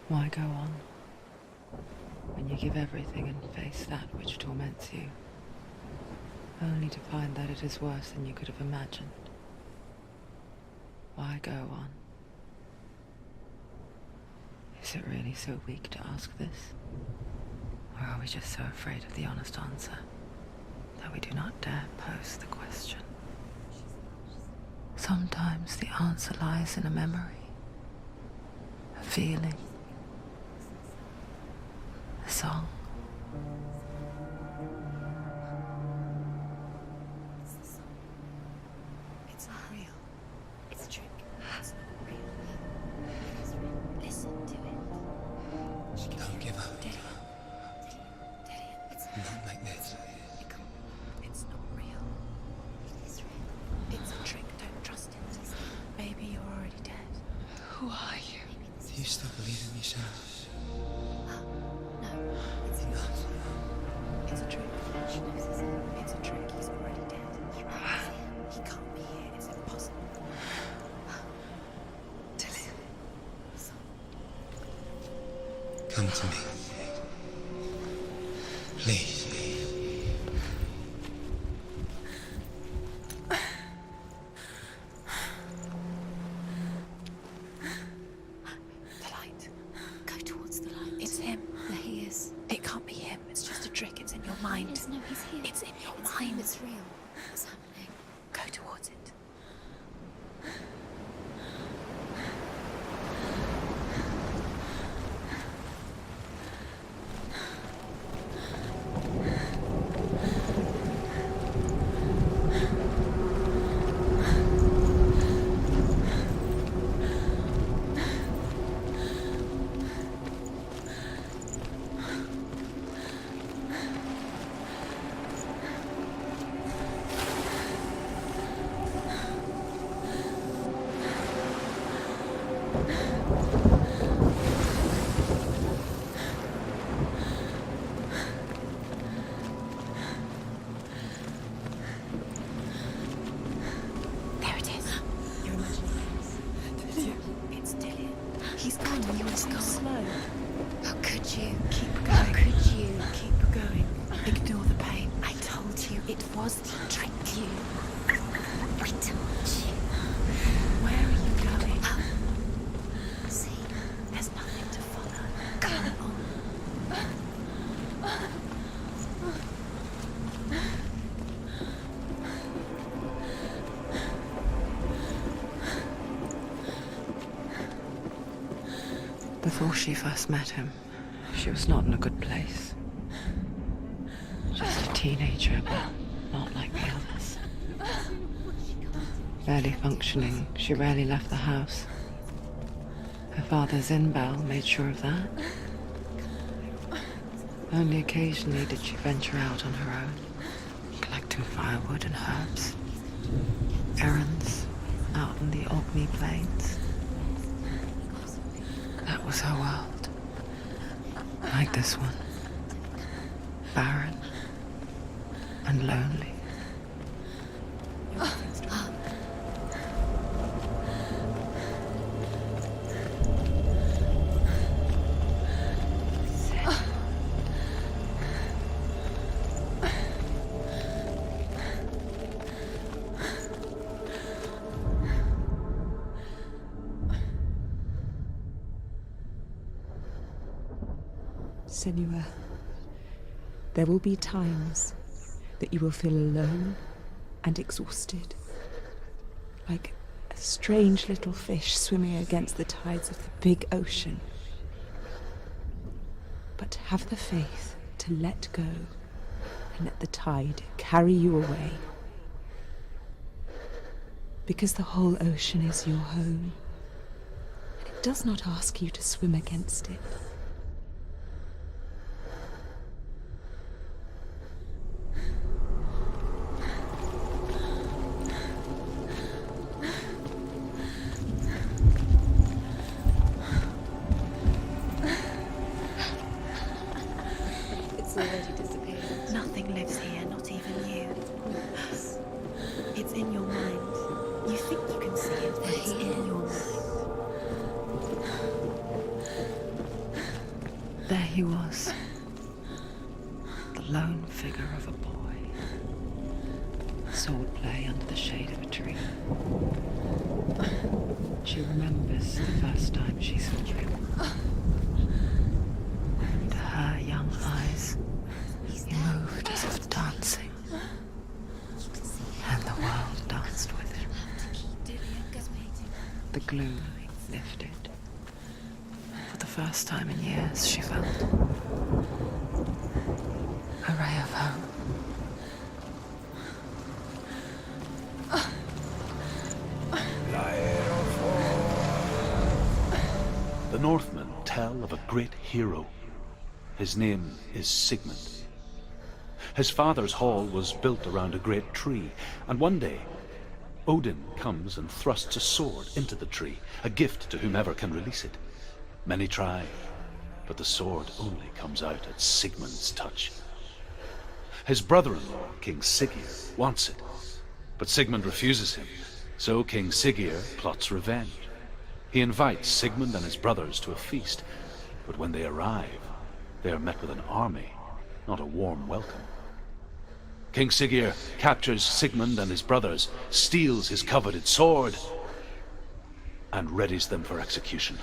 Why go on when you give everything and face that which torments you, only to find that it is worse than you could have imagined? Why go on? Is it really so weak to ask this? Or are we just so afraid of the honest answer that we do not dare pose the question? Sometimes the answer lies in a memory, a feeling, a song. It's not real. It's a trick. It's not real. It is real. Listen to it. Don't give up. Daddy. It's Not like this. It's not real. It is real. It's a trick. Don't trust it. Maybe you're already dead. Who are you? Do you still believe in yourself? No, it's Enough. It's a trick. She knows it's a trick. He's already dead. He can't be here. It's impossible. Come to me. Please. The light. Go towards the light. It's him. There he is. It can't be him. It's just a trick. It's in your mind. No, he's here. It's in your mind. It's real. What's happening? Go towards it. There it is. You're imagining things. It's Dillian. He's gone. You were so slow. How could you? Keep going. How could you? Keep going. Ignore the pain. I told you it was the trick. You. I told you. Where are you going? See, There's nothing to follow. go on. Before she first met him, she was not in a good place. Just a teenager, but not like the others. Barely functioning, she rarely left the house. Her father's in-bell made sure of that. Only occasionally did she venture out on her own, collecting firewood and herbs. Errands out in the Orkney Plains. That was her world. Like this one. Barren and lonely. Senua, there will be times that you will feel alone and exhausted, like a strange little fish swimming against the tides of the big ocean. But have the faith to let go and let the tide carry you away. Because the whole ocean is your home, and it does not ask you to swim against it. It's already disappeared. Nothing lives here, not even you. It's in your mind. You think you can see it, but it's in your mind. he was, the lone figure of a boy. Swordplay under the shade of a tree. She remembers the first time she saw him. To her young eyes, he moved as if dancing, and the world danced with him. The gloom lifted. For the first time in years, she felt a ray of hope. The Northmen tell of a great hero. His name is Sigmund. His father's hall was built around a great tree, and one day, Odin comes and thrusts a sword into the tree, a gift to whomever can release it. Many try, but the sword only comes out at Sigmund's touch. His brother-in-law, King Siggeir, wants it, but Sigmund refuses him, so King Siggeir plots revenge. He invites Sigmund and his brothers to a feast, but when they arrive, they are met with an army, not a warm welcome. King Siggeir captures Sigmund and his brothers, steals his coveted sword, and readies them for execution.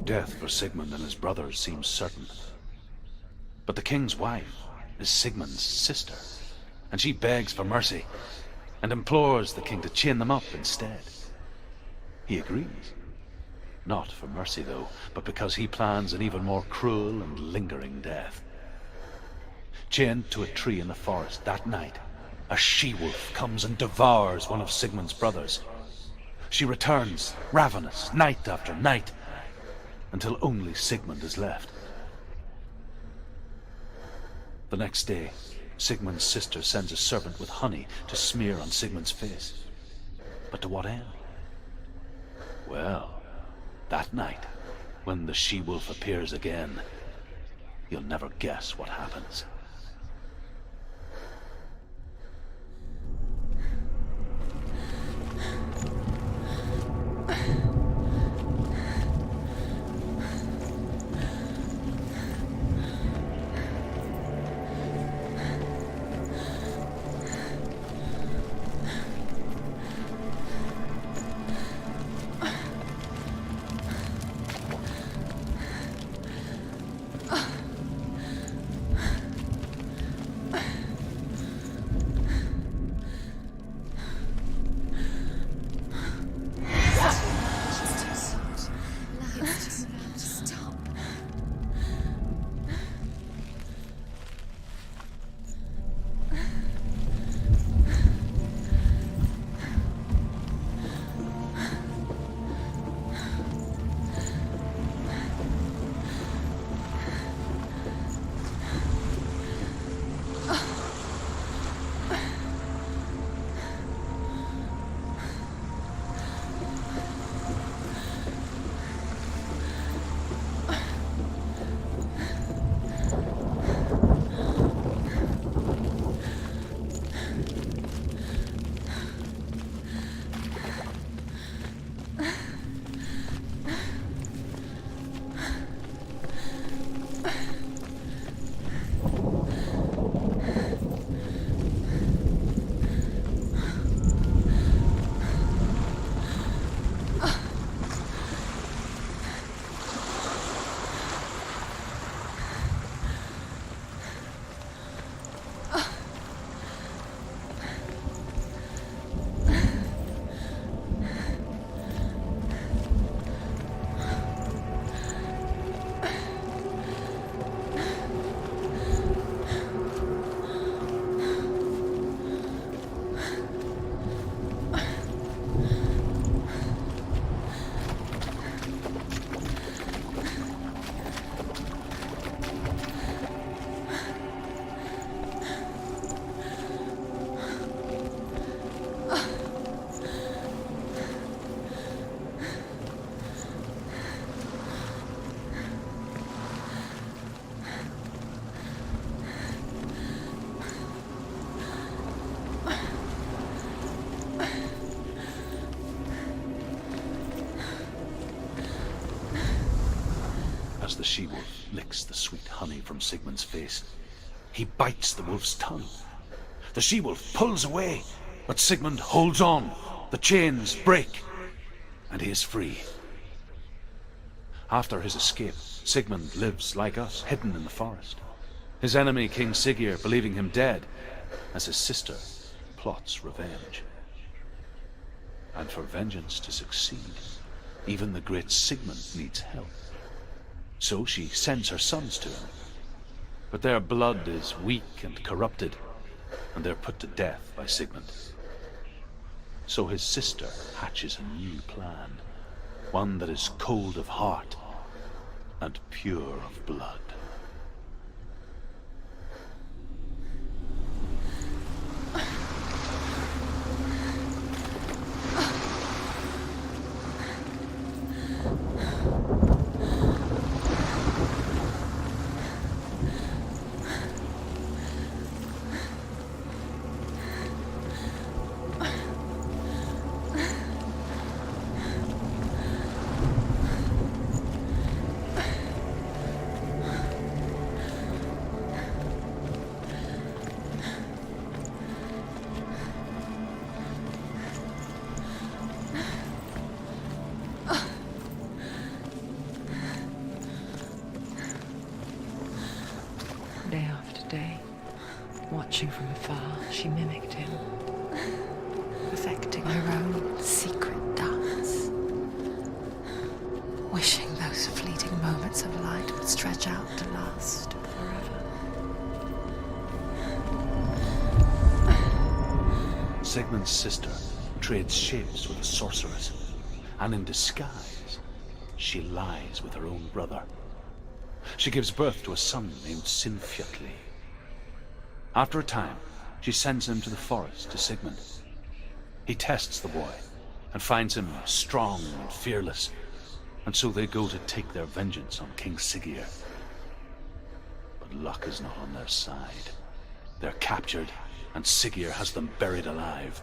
Death for Sigmund and his brothers seems certain. But the king's wife is Sigmund's sister, and she begs for mercy and implores the king to chain them up instead. He agrees. Not for mercy, though, but because he plans an even more cruel and lingering death. Chained to a tree in the forest that night, a she-wolf comes and devours one of Sigmund's brothers. She returns, ravenous, night after night, until only Sigmund is left. The next day, Sigmund's sister sends a servant with honey to smear on Sigmund's face. But to what end? Well, that night, when the she-wolf appears again, you'll never guess what happens. the she-wolf licks the sweet honey from Sigmund's face, he bites the wolf's tongue. The she-wolf pulls away, but Sigmund holds on. The chains break, and he is free. After his escape, Sigmund lives like us, hidden in the forest. His enemy, King Siggeir, believing him dead, as his sister plots revenge. And for vengeance to succeed, even the great Sigmund needs help. So she sends her sons to him. But their blood is weak and corrupted, and they're put to death by Sigmund. So his sister hatches a new plan, one that is cold of heart and pure of blood. Day after day, watching from afar, she mimicked him, perfecting her own secret dance, wishing those fleeting moments of light would stretch out to last forever. Sigmund's sister trades shapes with a sorceress, and in disguise, she lies with her own brother. She gives birth to a son named Sinfjotli. After a time, she sends him to the forest to Sigmund. He tests the boy and finds him strong and fearless, and so they go to take their vengeance on King Siggeir. But luck is not on their side. They're captured, and Siggeir has them buried alive.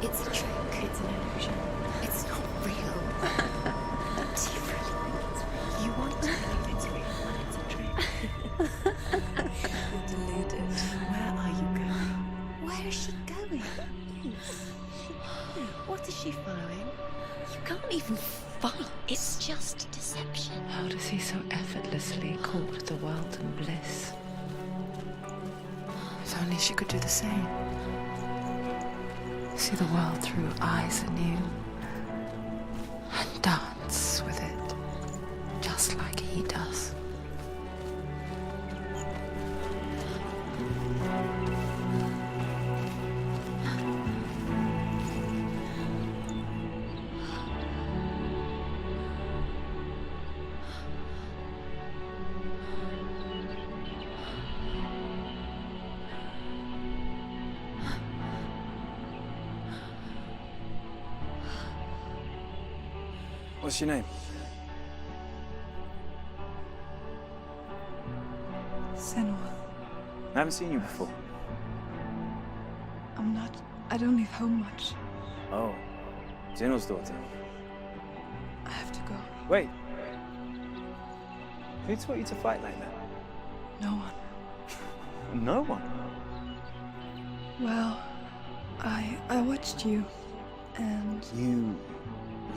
It's a trick. It's an illusion. It's not real. Do you really think it's real? You want to believe it's real when it's a trick. You're deluded. Where are you going? Where is she going? What is she following? You can't even follow. It's just deception. How does he so effortlessly court the world and bliss? If only she could do the same. See the world through eyes anew and dance with it, just like he does. What's your name? Senua. I haven't seen you before. I don't leave home much. Oh, Zenua's daughter. I have to go. Wait. Who taught you to fight like that? No one. No one. Well, I watched you, and You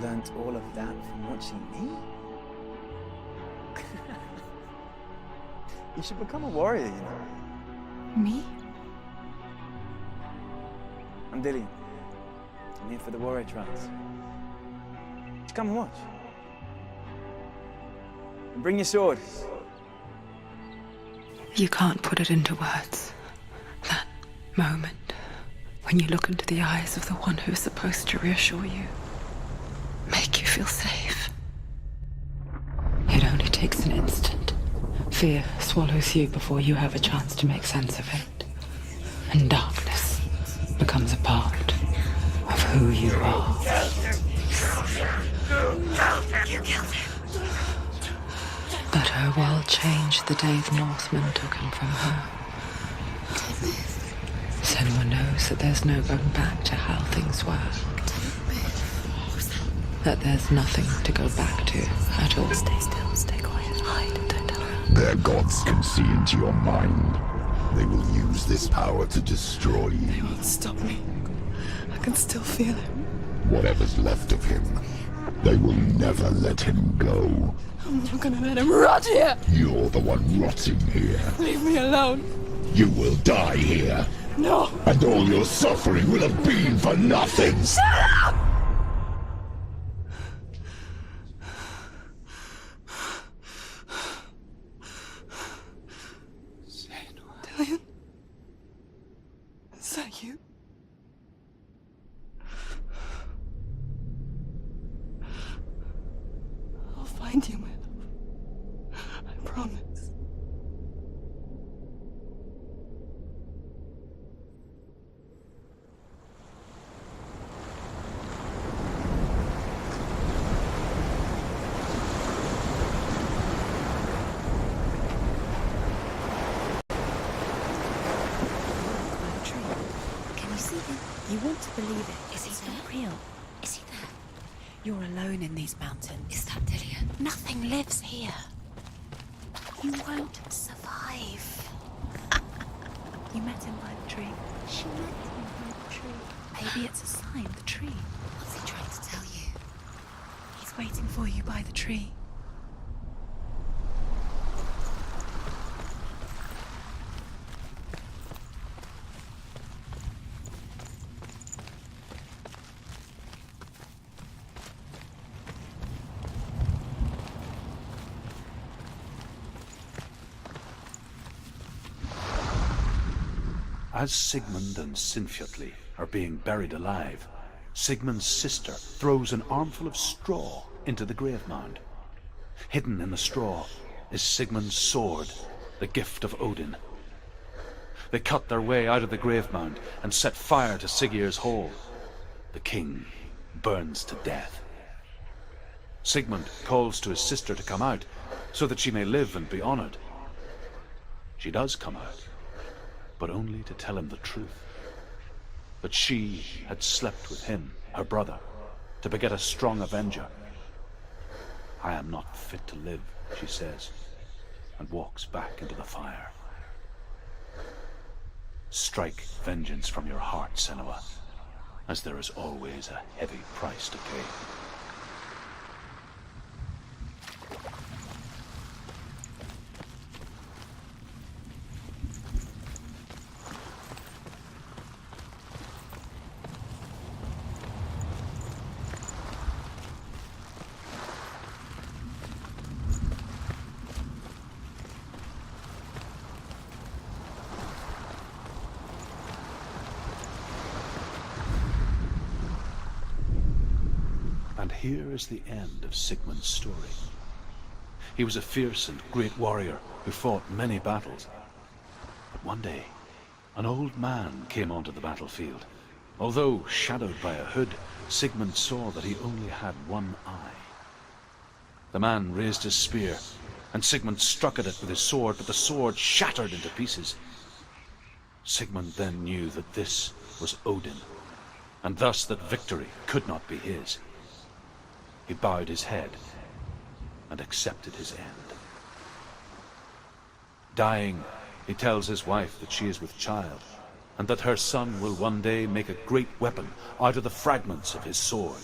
learnt all of that from watching me? You should become a warrior, you know. me? I'm Dillian. I'm here for the warrior trials. Just come and watch. And bring your sword. You can't put it into words. That moment when you look into the eyes of the one who's supposed to reassure you, make you feel safe. It only takes an instant. Fear swallows you before you have a chance to make sense of it. And darkness becomes a part of who you are. You killed him. her world changed the day the Northmen took him from her. Senua knows that there's no going back to how things were. That there's nothing to go back to at all. Stay still, stay quiet, hide, don't tell her. Their gods can see into your mind. They will use this power to destroy you. They won't stop me. I can still feel him. Whatever's left of him, they will never let him go. I'm not gonna let him rot here. You're the one rotting here. Leave me alone. You will die here. No. And all your suffering will have been for nothing. Shut up! Dillion? Is that you? I'll find you, my love. I promise. Can you see him? You want to believe it. Is he not real? Is he there? You're alone in these mountains. Is that Dillion? Nothing lives here. You won't survive. You met him by the tree. She met him by the tree. Maybe it's a sign, the tree. What's he trying to tell you? He's waiting for you by the tree. As Sigmund and Sinfjotli are being buried alive, Sigmund's sister throws an armful of straw into the grave mound. Hidden in the straw is Sigmund's sword, the gift of Odin. They cut their way out of the grave mound and set fire to Siggeir's hall. The king burns to death. Sigmund calls to his sister to come out so that she may live and be honored. She does come out, but only to tell him the truth. That she had slept with him, her brother, to beget a strong avenger. I am not fit to live, she says, and walks back into the fire. Strike vengeance from your heart, Senua, as there is always a heavy price to pay. And here is the end of Sigmund's story. He was a fierce and great warrior who fought many battles. But one day, an old man came onto the battlefield. Although shadowed by a hood, Sigmund saw that he only had one eye. The man raised his spear, and Sigmund struck at it with his sword, but the sword shattered into pieces. Sigmund then knew that this was Odin, and thus that victory could not be his. He bowed his head and accepted his end. Dying, he tells his wife that she is with child, and that her son will one day make a great weapon out of the fragments of his sword.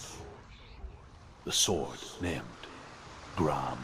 The sword named Gram.